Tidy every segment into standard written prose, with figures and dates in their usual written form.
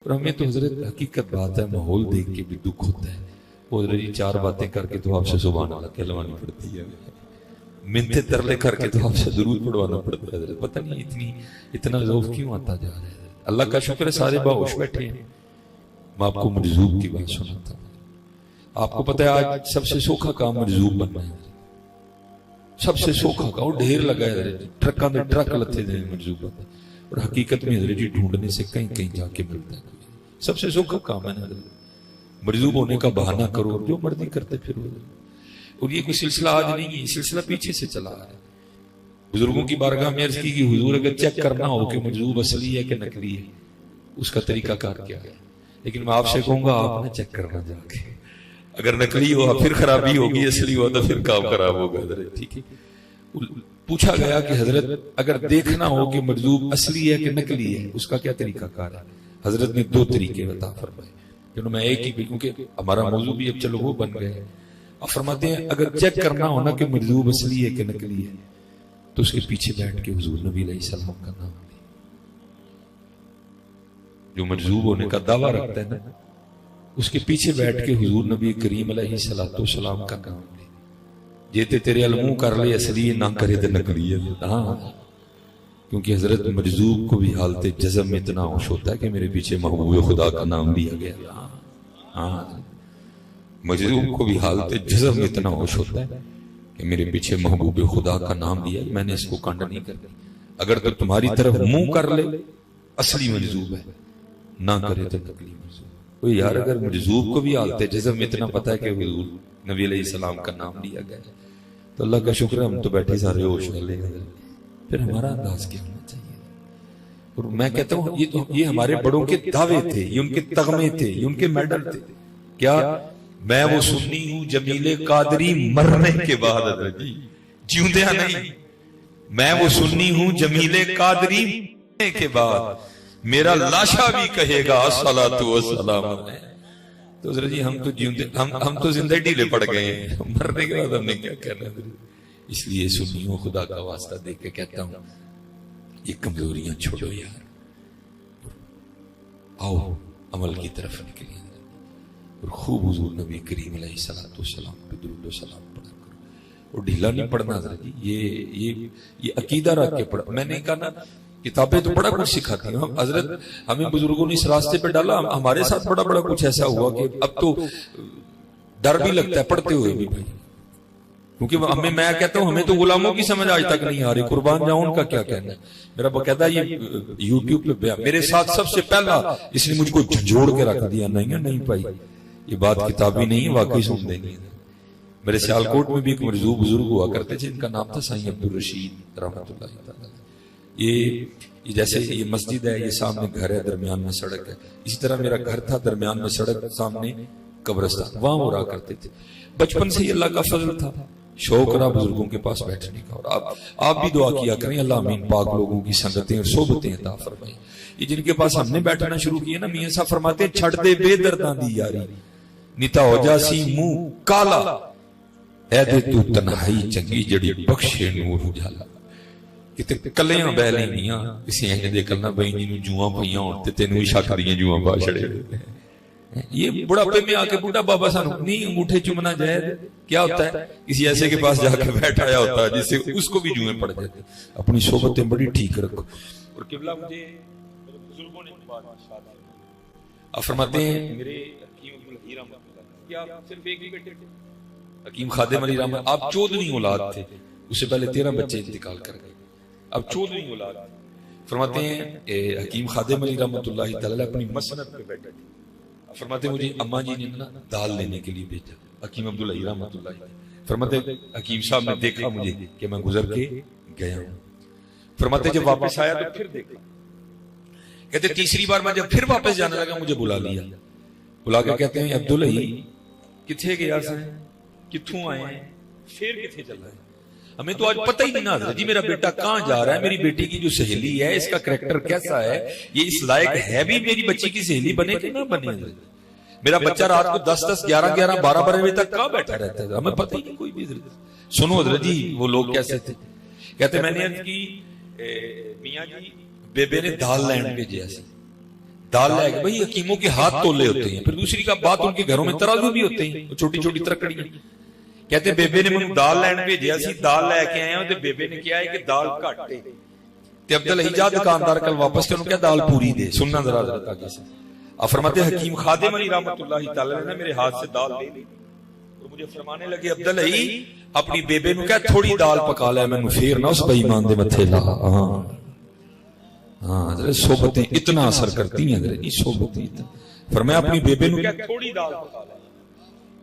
और हमें तो हजरत हकीकत बात है, माहौल देख के भी दुख होता है। वो हजरत जी चार बातें करके तो आपसे सुभान अल्लाह कहलवानी पड़ती है, मिन्नतें तरले करके तो आपसे दुरूद पढ़वाना पड़ता है। पता नहीं इतना ज़ौक़ क्यों आता जा रहा है। अल्लाह का शुक्र है सारे बाहोश बैठे हैं। मैं आपको मजजूब की बात सुनाता हूँ। आपको पता है आज सबसे सौखा काम मजजूब बनना है। सबसे सौखा काम ढेर लगा है, ट्रकों में ट्रक लथे दे मजजूब बनना। और हकीकत में हजरत जी ढूंढने से कहीं कहीं जाके मिलता है। सबसे सौखा काम है ना, मजजूब होने का बहाना करो, जो मर्जी करते फिरो। और ये कोई सिलसिला आज नहीं है, सिलसिला पीछे से चला है। बुजुर्गों की बारगाह में अर्ज की हुजूर अगर चेक करना हो कि मजजूब असली है कि नकली है, उसका तरीकाकार क्या है। लेकिन मैं आपसे कहूंगा आपने चेक करना जाके, अगर नकली हुआ फिर खराबी होगी, असली हुआ तो फिर काम खराब होगा। ठीक है। पूछा गया कि हजरत अगर देखना हो कि मजजूब असली है कि नकली है, उसका क्या तरीकाकार है। हजरत ने दो तरीके बता फरमाए, क्योंकि मैं एक ही, क्योंकि हमारा मौजू भी अब चलो वो बन गए। अब फरमाते हैं अगर चेक करना हो ना कि मजजूब असली है कि नकली है, तो उसके पीछे बैठ के हुजूर नबी अलैहिस्सलाम का नाम ले। जो मजजूब होने का दावा रखता है ना, उसके पीछे बैठ के हुजूर नबी करीम अलैहिस्सलाम का नाम ले। जेते तेरे अलमू कर ले असली ना करे तो नकली है। हाँ, क्योंकि हजरत मजजूब को भी हालते जज़म में इतना होश होता है कि मेरे पीछे महबूब खुदा का नाम लिया गया। हाँ, मजजूब को भी हालते जज़म में इतना होश होता है कि मेरे पीछे महबूब खुदा का नाम लिया, मैंने इसको कांड नहीं करनी। अगर तो तुम्हारी तरफ मुंह कर ले असली मजजूब है, ना करे तो नकली मजजूब। तो यार अगर मजजूब को भी हालते जज़म में इतना पता है कि हुजूर नबी अलैहिस्सलाम का नाम लिया गया, तो अल्लाह का शुक्र है हम तो बैठे सारे होश वाले। फिर हमारा अंदाज क्या होना चाहिए। और मैं कहता हूँ ये हमारे बड़ों के दावे थे, ये उनके तगमे थे, ये उनके मेडल थे। क्या मैं वो सुन्नी हूं जमीले कादरी मरने के बाद, जीउंदिया नहीं। मैं वो सुन्नी हूं जमीले कादरी मरने के बाद, मेरा लाशा भी कहेगा अस्सलातु वस्सलाम। तो हजरत जी हम तो जीते, हम तो जिंदगी ढीले पड़ गए हैं, मरने के बाद हमने क्या करना। इसलिए सुन्नियों खुदा का वास्ता देख के कहता हूं ये कमजोरियां छोड़ो यार, आओ अमल की तरफ निकलिए और खूब हुजूर नबी करीम अलैहिस्सलाम पे दुरूद व सलाम पढ़ा करो। और ढीला नहीं पढ़ना हजरत जी, ये अकीदा रख के पढ़ा। मैंने कहा ना किताबें तो बड़ा कुछ सिखाती हैं, हजरत हमें बुजुर्गों ने इस रास्ते पे डाला। हमारे साथ बड़ा बड़ा कुछ ऐसा हुआ कि अब तो डर भी लगता है पढ़ते हुए भी भाई, क्योंकि मैं कहता हूं हमें तो गुलामों की समझ आज तक नहीं आ रही। कुर्बान जाऊं उनका क्या कहना है। मेरा बकायदा ये यूट्यूब पे मेरे साथ सबसे पहला इसने मुझको झंझोड़ के रख दिया, नहीं भाई ये बात किताबी नहीं, वाकई सुन देंगे। मेरे सियालकोट में भी एक मजजूब बुजुर्ग हुआ करते थे, इनका नाम था साईं अब्दुल रशीद रहमतुल्लाह तआला। ये जैसे ये मस्जिद है, ये सामने घर है, दरमियान में सड़क है। इसी तरह मेरा घर था, दरमियान में सड़क, सामने कब्रिस्तान, वहां वो रहा करते थे। बचपन से ये अल्लाह का फजल था, शौक रहा बुजुर्गों के पास बैठने का। और आप भी दुआ किया करें अल्लाह अमीन पाक लोगों की संगतें और सोबतें अता फरमाए। ये जिनके पास हमने बैठना शुरू किया ना, मियां साहब फरमाते छड़ दे बेदर्दां दी यारी, निता हो जासी मुंह काला, ऐ दे तू तन्हाई चंगी जड़ी बख्शे नूर उजाला। किते कलियां बह लेनियां किसी इंज दे कलना बई जी नूं जुआं पईयां होण ते तैनूं ही शक दियां जुआं पा छड़े। ये बुढ़ापे में आके बूढ़ा बाबा सानू नहीं अंगूठे चुमना जायज क्या होता है, किसी ऐसे के पास जाकर बैठाया होता है जिससे उसको भी जुएं पड़ जाते। अपनी सोबतें बड़ी ठीक रखो। और किबला मुझे मेरे बुजुर्गों ने बात फरमाते हैं, मेरे हकीम अब्दुल हई रहमतुल्लाह, क्या सिर्फ एक ही बेटे थे हकीम खादिम अली रहमत, आप 14वीं औलाद थे। उससे पहले 13 बच्चे इंतकाल कर गए, अब 14वीं औलाद। फरमाते हैं हकीम खादिम अली रहमतुल्लाह तआला अपनी मसनद पे बैठे थे। फरमाते मुझे अम्मा जी ने ना दाल लेने के लिए भेजा, हकीम अब्दुल हई रहमतुल्लाह। फरमाते हकीम साहब ने देखा मुझे कि मैं गुजर के गया हूं। फरमाते जब वापस आया तो फिर देखा। कहते तीसरी बार मैं जब फिर वापस जाने लगा मुझे बुला लिया, बुला के कहते हैं अब्दुल हई किथे गया सा, किथों आए हैं, फिर किथे चल रहा है। हमें तो आज पता ही नहीं ना जी मेरा बेटा कहां जा रहा है, मेरी बेटी की जो सहेली है इसका करैक्टर कैसा है, ये इस लायक है भी मेरी बच्ची की सहेली बने कि ना बने। मेरा बच्चा रात को 10-10, 11-11, 12-12 बजे तक कहां बैठा रहता है, हमें पता ही नहीं कोई भी। सुनो हजरत जी वो लोग कैसे थे। कहते मैंने अर्ज की मियां जी बेबे ने दाल लैन भेजिया सी, दाल लाएगा, भाई हकीमों के हाथ तोले होते हैं। फिर दूसरी का बात, उनके घरों में तराजू भी होते हैं, छोटी छोटी तरकड़ियां। कहते बेबे ने मैंने दाल लैन भेजा सी, दाल लैके आया ते बेबे ने कहा है कि दाल घट है। ते अब्दुल अहीजा दुकानदार कल वापस ते उन्होंने कहा दाल पूरी दे। सुनना जरा हजरत आगे से। अब फरमाते हकीम खादिम अली रहमतुल्लाह तआला ने मेरे हाथ से दाल ले ली और मुझे फरमाने लगे अब्दुल अही अपनी बेबे ने कहा थोड़ी दाल पका ले, मैंने फिर ना उस बेईमान दे मथे ला। हाँ हजरत सोबतें इतना असर करती हैं हजरत, सोबतें इतना। फरमाया अपनी बेबे ने कहा थोड़ी दाल पका ले,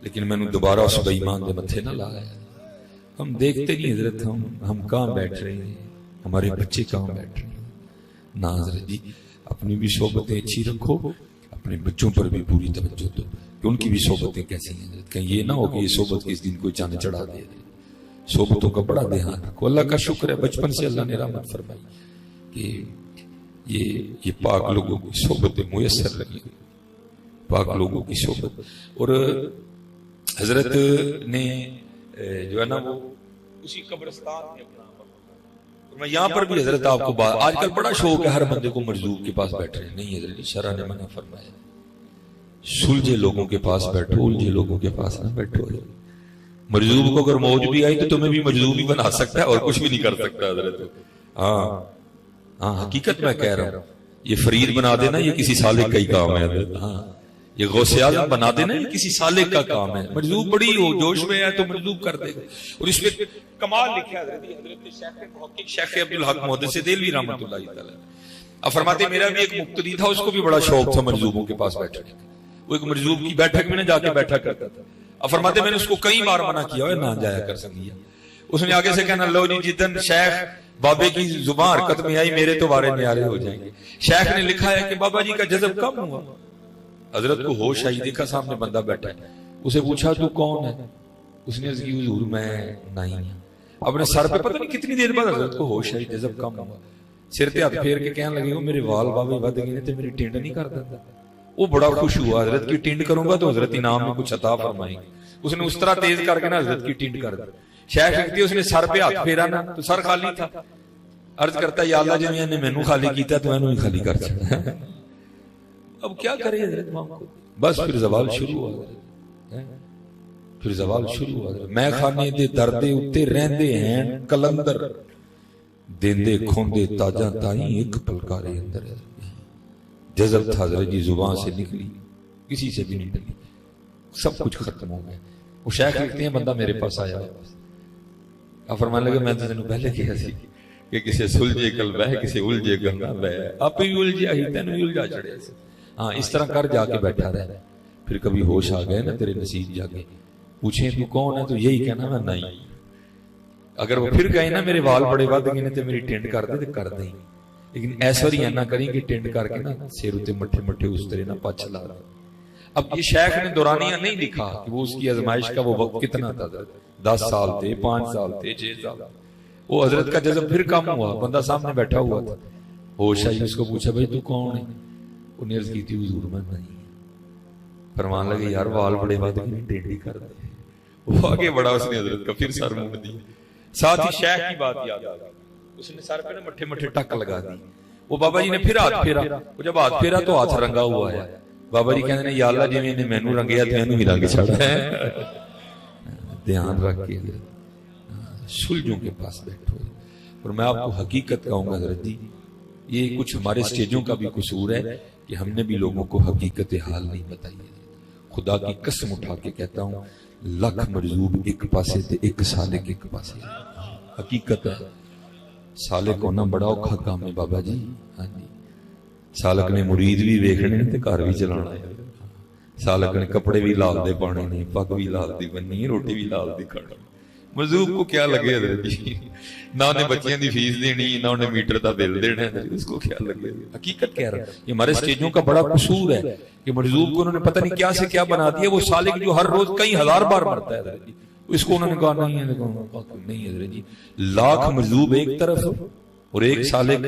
लेकिन मैंने दोबारा उस बेईमान दे मथे ना लाया। हम देखते नहीं हजरत, हम कहां बैठ रहे हैं, हमारे बच्चे कहां बैठ रहे हैं। ना हजरत जी, अपनी भी सोबतें अच्छी रखो, अपने बच्चों पर भी पूरी तवज्जो दो कि उनकी भी सोबतें कैसी हैं। कहीं ये ना हो कि ये सोबत किस दिन कोई चांद चढ़ा दे। सोबतों का बड़ा ध्यान रखो। अल्लाह का शुक्र है बचपन से अल्लाह ने रहमत फरमाई कि ये पाक लोगों की सोबतें मुयस्सर रही, पाक लोगों की सोबत। और हजरत ने जो है ना वो उसी कब्रिस्तान में अपना, मैं यहाँ पर भी हजरत आपको बात, आजकल बड़ा शौक है हर बंदे को मरजूब के पास बैठे। नहीं हजरत, शरा ने मना फरमाया सुलझे लोगों के पास बैठो, उलझे लोगों के पास ना बैठो। मरजूब को अगर मौज भी आई तो तुम्हें भी मरजूब ही बना सकता है और कुछ भी नहीं कर सकता हजरत। हाँ हाँ, हकीकत मैं कह रहा हूँ। ये फरीद बना देना ये किसी सालिक का ही काम है। हाँ, ये गौसे आज़म बना देना ये किसी सालिक का काम है। मरजूब बड़ी हो जोश में है तो मरजूब कर देगा। और इसमें कमाल लिखा है हजरत शेख अब्दुल हक मुहद्दिस देलवी रहमतुल्लाह तआला। अब फरमाते मेरा भी एक मुक्तदी था, उसको भी बड़ा शौक था मरजूबों के पास बैठने का। वो एक मरजूब की बैठक में जाके बैठा करता था। अब फरमाते मैंने उसको कई बार मना किया है ना जाया कर संगिया। उसने आगे से कहना लो जी जिदन शेख बाबे की जुबान हरकत में आई मेरे तो वारे न्यारे हो जाएंगे। शेख ने लिखा है कि बाबा जी का जज़ब कम हुआ। हजरत को होश आई, देखा सामने बंदा बैठा है। उसे पूछा तू कौन है? उसने अर्ज़ की हुजूर मैं नहीं। अपने सर पे पता नहीं कितनी देर बाद हजरत को होश आई, जज़ब कम हुआ। सिर पे हाथ फेर के कहने लगे मेरे वाल बाबे वध गए ते मेरी टिंड नहीं कर देता। वो बड़ा खुश हुआ, हजरत की टिंड करूंगा तो हजरत इनाम में कुछ अता फरमाएंगे। उसने उस तरह तेज करके ना हजरत की टिंड कर दी। शेख लिखती उसने सर पे हाथ फेरा ना तो सर खाली था। अर्ज करता या अल्लाह जिवें ने मैनू खाली कीता तो मैनू भी खाली कर छड़ा। अब क्या करे हजरत मां को, बस फिर जवाल शुरू हुआ। फिर जवाल शुरू हुआ। मैं खाने दे दरदे उत्ते रहंदे हैं कलंदर देंदे खोंदे ताजा ताई एक पलकारे अंदर। जज़ब था हजरत जी जुबान से निकली, किसी से भी नहीं निकली, सब कुछ खत्म हो गया। वो शेख लिखते हैं बंदा मेरे पास आया, अब फरमाने लगे मैं तो तेन पहले कहा सी कि किसी सुलझे कल बह किसी उलझे गंगा बह, आप ही उलझिया ही तेन भी उलझा चढ़े। हाँ इस तरह कर जाके बैठा रहे। फिर कभी होश आ गए ना तेरे नसीब जाके, पूछे तू कौन है तो यही कहना मैं नहीं। अगर वो फिर गए ना मेरे वाल बड़े वध गए तो मेरी टिंड कर दे तो कर दे, लेकिन ऐसा ही ना करी कि टिंड करके ना सिर उते मट्ठे मट्ठे उस तरह ना पछ ला। अब ये शेख ने दौरानिया नहीं लिखा कि वो उसकी आजमाइश का वो वक्त कितना था, 10 साल थे, 5 साल थे, 6 साल। वो हजरत का जज़ब फिर कम हुआ, बंदा सामने बैठा हुआ था, होश आई, उसको पूछा भाई तू कौन है? उन्हें अर्ज की थी हुजूर मैं नहीं। फरमान लगे यार वाल बड़े वध गए टेढ़ी कर दे। वो आगे बढ़ा, उसने हजरत का फिर सर मुड़ दिया। साथ ही शेख की बात याद आ गई, उसने सर पे ना मट्ठे मट्ठे टक लगा दी। वो बाबा जी ने फिर हाथ फेरा, वो जब हाथ फेरा तो हाथ रंगा हुआ है। बाबा जी कहते हैं या अल्लाह जिवें ने मैनू रंगिया तो मैनू भी रंग छड़ा है। ध्यान रख के सुलझों के पास बैठो। और मैं आपको हकीकत कहूंगा हजरत जी, ये कुछ हमारे स्टेजों का भी कसूर है कि हमने भी लोगों को हकीकत हाल नहीं बताई है। खुदा की कसम उठा के कहता हूं लख मरजूब एक पासे ते एक सालिक एक पासे। हकीकत है सालिक होना बड़ा औखा काम है बाबा जी। हाँ जी, सालक ने मुरीद भी वेखने ते घर भी चलाना है। सालक ने कपड़े भी लाल दे पाने नहीं, पग भी लाल दी बननी, रोटी भी लाल दी खानी। मजदूर को क्या लगे जी, ना उन्हें बच्चियों की फीस देनी, ना उन्हें मीटर का बिल देना है, उसको क्या लगे। हकीकत कह रहा है ये हमारे स्टेजों का बड़ा कसूर है कि मजदूर को उन्होंने पता नहीं क्या से क्या बना दिया। वो सालिक जो हर रोज कई हजार बार मरता है इसको उन्होंने कहा नहीं है, नहीं है जी। लाख मजदूर एक तरफ और एक सालिक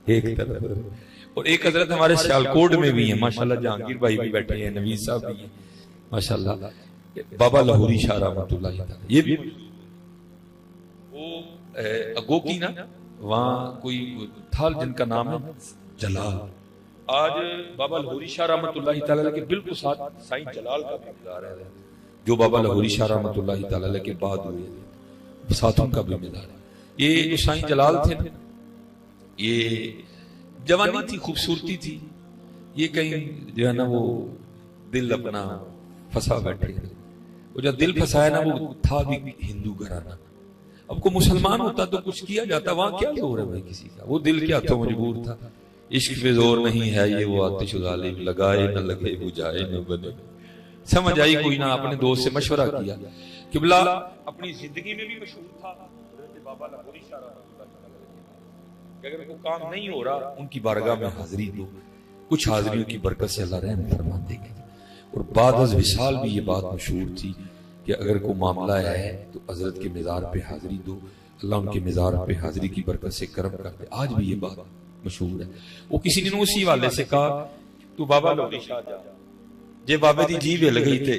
एक तरफ। और एक हजरत हमारे सियालकोट में भी है माशाल्लाह, जहांगीर भाई भी बैठे हैं, नवीद साहब भी हैं माशाल्लाह, बाबा लाहौरी शाह रहमतुल्लाह अलैह। ये भी वो अगो की ना वहां कोई था जिनका नाम है जलाल, आज बाबा लाहौरी शाह रहमतुल्लाहि तआला अलैह के बिल्कुल साथ साईं जलाल का भी मज़ार है, जो बाबा लाहौरी शाह रहमतुल्लाहि तआला अलैह के बाद हुए, साथ उनका भी मज़ार है। ये जो साईं जलाल थे ना, ये जवानी थी, खूबसूरती थी, ये कहीं जो है ना वो दिल अपना फंसा बैठे। वो जब दिल फंसाया ना, वो था भी हिंदू घराना। अब को मुसलमान होता तो कुछ किया जाता, वहां क्या जोर है भाई किसी का, वो दिल क्या तो मजबूर था। इश्क पे जोर नहीं है ये वो आतिश गालिब, लगाए न लगे बुझाए न बने। समझ आई कोई ना, अपने दोस्त से मशवरा किया। किबला अपनी जिंदगी में भी मशहूर था बाबा लाहौरी शाह कि अगर कोई काम नहीं हो रहा, उनकी बारगाह में हाजिरी दो, कुछ हाजिरियों की बरकत से अल्लाह रहम फरमा देगा। और बाद अज़ विसाल भी ये बात मशहूर थी कि अगर कोई मामला है तो हजरत के मज़ार पे हाजिरी दो, अल्लाह उनके मज़ार पे हाजिरी की बरकत से करम कर दे। आज भी ये बात मशहूर है। वो किसी ने उसी वाले से कहा, तू बाबा लाहौरी शाह जा, जे बाबे दी जीभ हिल गई थे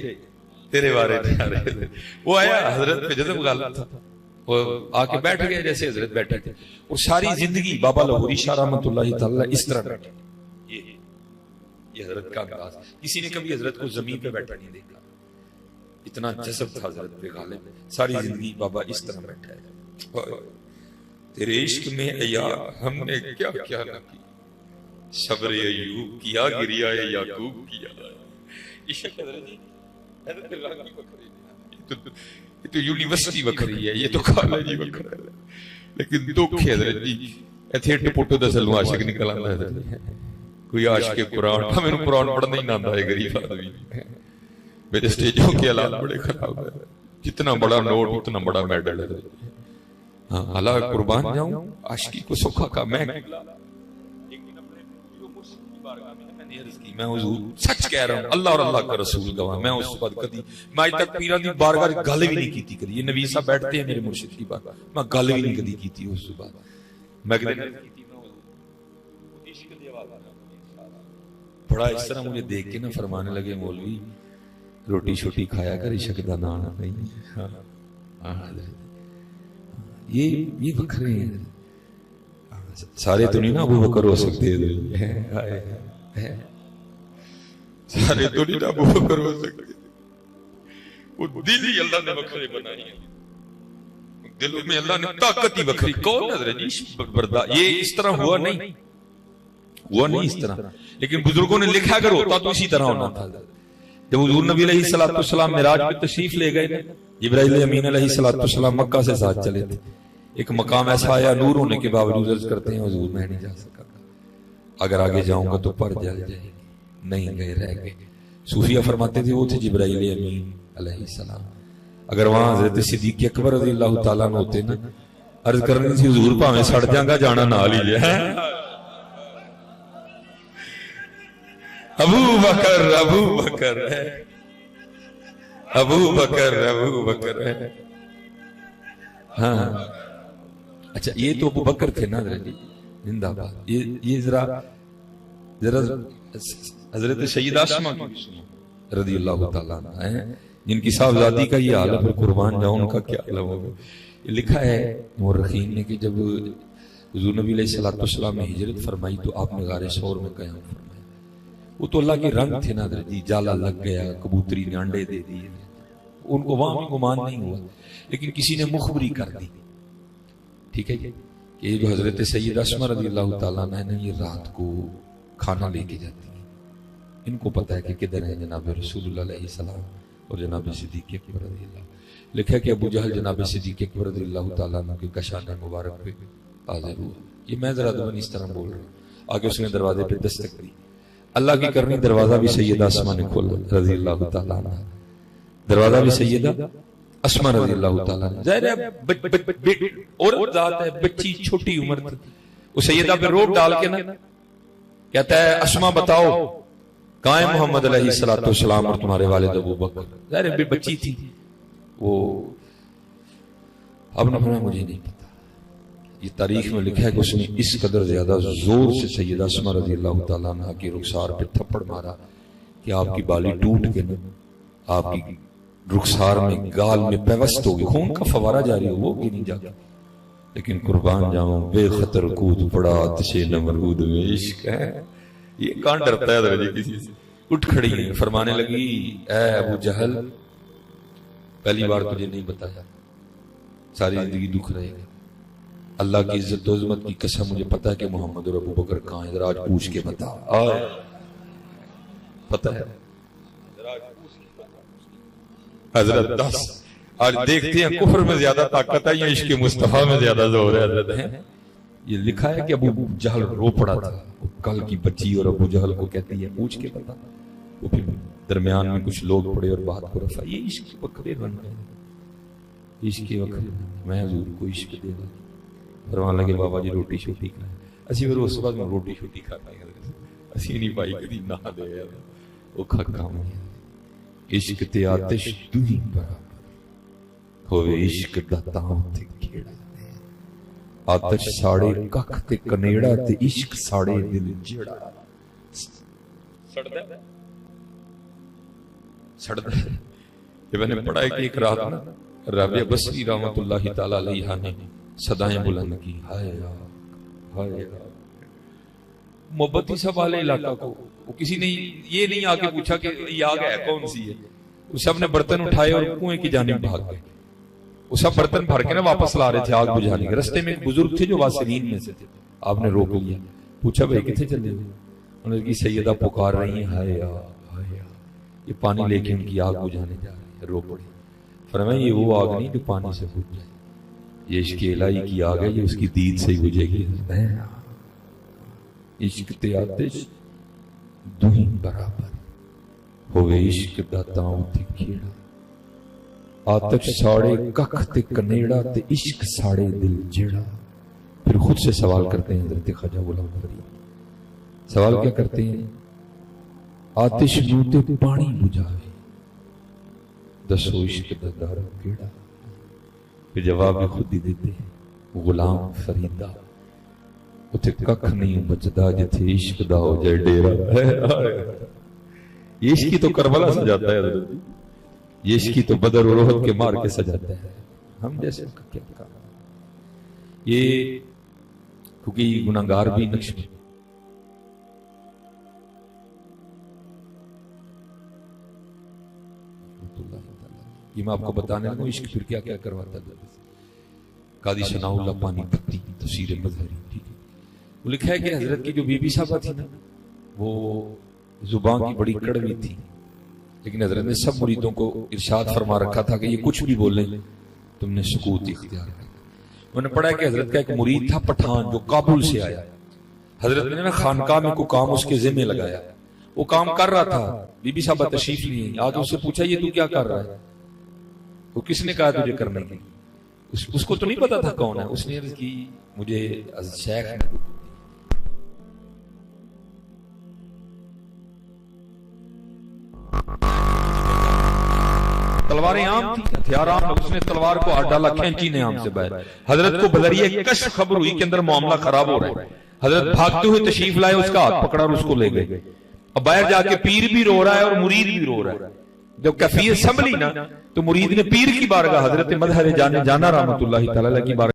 तेरे बारे में आ रहे थे। वो आया हजरत पे जज्ब गालिब था, वो आके बैठ गए जैसे हजरत बैठे थे, और सारी जिंदगी बाबा लाहौरी शाह रहमतुल्लाहि तआला इस तरह बैठे। ये हजरत का अंदाज, किसी ने कभी हजरत को जमीन पे बैठा नहीं देखा, इतना जज्ब था हजरत पे गालिब। सारी जिंदगी बाबा इस तरह बैठा है। तेरे इश्क में या हमने क्या क्या ना की, सब्र अय्यूब किया, गिरिया याकूब किया। इश्क हजरत जी, हजरत की बकरी ये तो यूनिवर्सिटी बकरी है, ये तो कॉलेज ही बकरा है। लेकिन दुख है हजरत जी, इथे टपुटो दा सलू आशिक निकल आंदा है। कोई आशिक कुरान, मैंने कुरान पढ़ना ही ना आंदा है, गरीब आदमी, मेरे स्टेजों के हालात बड़े खराब है। जितना बड़ा नोट उतना बड़ा मेडल है। हाँ, अल्लाह कुर्बान जाऊं आशिकी को सुखा का। मैं हुजूर सच कह रहा हूं, अल्लाह और अल्लाह का रसूल गवाह, मैं उस वक्त कभी, मैं आज तक पीरां दी बारगाह गल भी नहीं की थी कभी। ये नबी साहब बैठते हैं मेरे मुर्शिद की बात, मैं गल भी नहीं कभी की थी उस बात। मैं बड़ा इस तरह मुझे देख के ना फरमाने लगे, मौलवी रोटी छोटी खाया कर, इश्क दा नाम नहीं। ये बखरे हैं, सारे तो नहीं ना अबू बकर हो सकते, सारे तो नहीं ना अबू बकर हो सकते। वो दिल ही अल्लाह ने बखरे बनाई है, दिलों में अल्लाह ने ताकत ही बखरी। कौन नजर बर्दाश्त, ये इस तरह हुआ नहीं, हुआ नहीं इस तरह, लेकिन बुजुर्गों ने लिखा कर होता तो इसी तरह होना था। जब हुजूर नबी अलैहिस्सलाम मिराज पे तशरीफ ले गए, जिब्राइल अमीन अलैहिस्सलाम मक्का से साथ चले थे। एक मकाम ऐसा आया, नूर होने के बावजूद अर्ज करते हैं हुजूर मैं नहीं जा सका, अगर आगे जाऊंगा तो पर जल जाएगी, नहीं गए रह गए। सूफिया फरमाते थे वो थे जिब्राइल अमीन अलैहिस्सलाम। अगर वहां हजरत सिद्दीक अकबर रज़ियल्लाहु ताला अन्हु होते ना, अर्ज करनी थी हुजूर भावें सड़ जाएगा, जाना नाल ही है। अबू बकर है, अबू बकर है। हाँ अच्छा, ये तो अबू बकर थे ना जिंदाबाद। ये जरा हजरत सैयदा अस्मा रज़ियल्लाहु ताला अन्हा है, जिनकी साहबजादी का ये हाल है, फिर कुर्बान जाऊं उनका क्या हाल होगा। लिखा है मुर्रखीन ने कि जब हुजूर नबी अलैहिस्सलाम ने हिजरत फरमाई तो आपने गारे सौर में क़याम फरमाया। वो तो अल्लाह के रंग थे ना जी, जाला लग गया, कबूतरी ने अंडे दे दिए, उनको वहां भी गुमान नहीं हुआ, लेकिन किसी ने मुखबरी कर दी, ठीक है, कि जो हजरत सैयदा अस्मा रज़ियल्लाहु ताला अन्हा है, ये रात को खाना लेके जाती है, इनको पता है कि किधर है जनाब रसूलुल्लाह अलैहिस्सलाम और जनाब सिद्दीक अकबर रज़ियल्लाहु। लिखा कि अबू जहल जनाब सिद्दीक अकबर रज़ियल्लाहु ताला अन्हु के कशाने मुबारक पे हाजिर हुआ। ये मैं जरा दुबन इस तरह बोल रहा हूँ। आगे उसने दरवाजे पे दस्तक दी, अल्लाह की करनी, दरवाजा भी सैयदा अस्मा ने खोला रज़ियल्लाहु ताला अन्हा, दरवाजा भी सैयदा अस्मा रज़ियल्लाहु ताला अन्हा। ज़ाहिर है औरत जात है, बच्ची छोटी उम्र थी, वो सैयदा पे रोब डाल के ना कहता है अस्मा बताओ कहाँ है मोहम्मद अलैहिस्सलाम और तुम्हारे वालिद अबू बकर। ज़ाहिर है बच्ची थी वो, अब ना मुझे नहीं पता, ये तारीख में लिखा है कि उसने इस कदर ज्यादा जोर से सैयदा अस्मा रज़ियल्लाहु ताला अन्हा की रुखसार पे थप्पड़ मारा कि आपकी बाली टूट के न आपकी रुखसार में गाल में पेवस्त हो गई, खून का फवारा जारी हो, वो भी नहीं जाता। लेकिन कुर्बान जाऊं बेखतर कूद पड़ा आतिशे नमरूद में इश्क है, ये कौन डरता है हजरत जी किसी से। उठ खड़ी है, फरमाने लगी, ऐ अबू जहल, पहली बार तुझे नहीं बताया, सारी जिंदगी दुख रहेगा। अल्लाह की इज्जत और अज़मत की कसम, मुझे पता है कि मोहम्मद और अबू बकर कहां है, जरा आज पूछ के बता। और पता है हजरत 10 आज देखते हैं कुफर में ज्यादा ताकत है या इश्क मुस्तफा में ज्यादा जोर है हजरत है। ये लिखा है कि अबू जहल रो पड़ा था, कल की बच्ची और अबू जहल को कहती है पूछ के बता। वो फिर दरमियान में कुछ लोग पड़े और बात को रफा, ये इश्क के बकरे बन गए, इश्क के बकरे, मैं हुजूर को इश्क देगा। फरमान लगे बाबा जी रोटी शोटी खाए, असि फिर उस वक्त रोटी शोटी खाते हैं, असि नहीं पाई कभी ना दे वो खा इश्क ते आतिश दुही बराबर होवे, इश्क दा तां ते खेड़ा, आतिश साड़े कख ते कनेड़ा ते इश्क साड़े दिल जेड़ा। सड़दा ये मैंने पढ़ा है कि एक रात ना राबिया बसरी रहमतुल्लाहि ताला अलैहा ने सदाएं बुलंद की, हाय यार, हाय यार। मोहब्बत ही सब वाले इलाका को, वो किसी ने ये नहीं आके पूछा कि ये आग है कौन सी है, वो सब ने बर्तन उठाए और कुएं की जानिब भाग गए। वो सब बर्तन भर के ना वापस ला रहे थे आग बुझाने के। रास्ते में एक बुजुर्ग थे जो वासिलीन में से थे, आपने रोक लिया, पूछा भाई कितने चले हुए? उन्होंने कहा सैयदा पुकार रही है, हाय यार, हाय यार, ये पानी लेके उनकी आग बुझाने जा रही है। रो पड़ी, फरमाया ये वो आग नहीं जो पानी से बुझ जाए, ये इश्क इलाही की आग है, ये उसकी दीद से ही बुझेगी। इश्क ते आतिश दुही बराबर होवे, इश्क दा तां ते खेड़ा, आतिश साड़े कख ते कनेड़ा ते इश्क साड़े दिल जेड़ा। फिर खुद से सवाल करते हैं हज़रत ख्वाजा गुलाम फरीद, सवाल क्या करते हैं? आतिश नूं ते पानी बुझावे, दसो इश्क दा दारा केड़ा। फिर जवाब भी खुद ही देते हैं, गुलाम फरीदा उथे कख नहीं बचदा जिथे इश्क दा हो जाए डेरा। इश्क तो करबला सजाता है हज़रत जी, ये इश्क तो बदर और उहद के मार के सजाता है। हम जैसे क्या काम, ये क्योंकि गुनाहगार भी नक्श में ये मैं आपको बताने लगा इश्क फिर क्या क्या करवाता है। कादी सनाउल्लाह पानीपती तफसीर मज़हरी, ठीक है, वो लिखा है कि हजरत की जो बीबी साहबा थी ना, वो जुबान की बड़ी कड़वी थी, लेकिन हजरत ने सब मुरीदों को इरशाद फरमा रखा था कि ये कुछ भी बोले तुमने सुकूत इख्तियार करना। उन्होंने पढ़ा कि हजरत का एक मुरीद था पठान जो काबुल से आया, हजरत ने ना खानकाह में कोई काम उसके जिम्मे लगाया, वो काम कर रहा था, बीबी साहबा तशरीफ लिए, आज उससे पूछा ये तू क्या कर रहा है? वो किसने कहा तुझे करने की? उसको तो नहीं पता था कौन है, उसने अर्ज की मुझे शेख ने। तलवारें आम थी, हथियार आम, उसने तलवार को हाथ डाला, खींची ने आम से बाहर। हजरत को बदरिया कश्फ खबर हुई कि अंदर मामला खराब हो रहा है। हजरत भागते हुए तशरीफ लाए, उसका हाथ पकड़ा और उसको ले गए। अब बाहर जाके पीर भी रो रहा है और मुरीद भी रो रहा है। जब कैफियत संभली ना तो मुरीद ने पीर की बारगाह हजरत मदहर जाना रहमतुल्लाहि तआला की बारगाह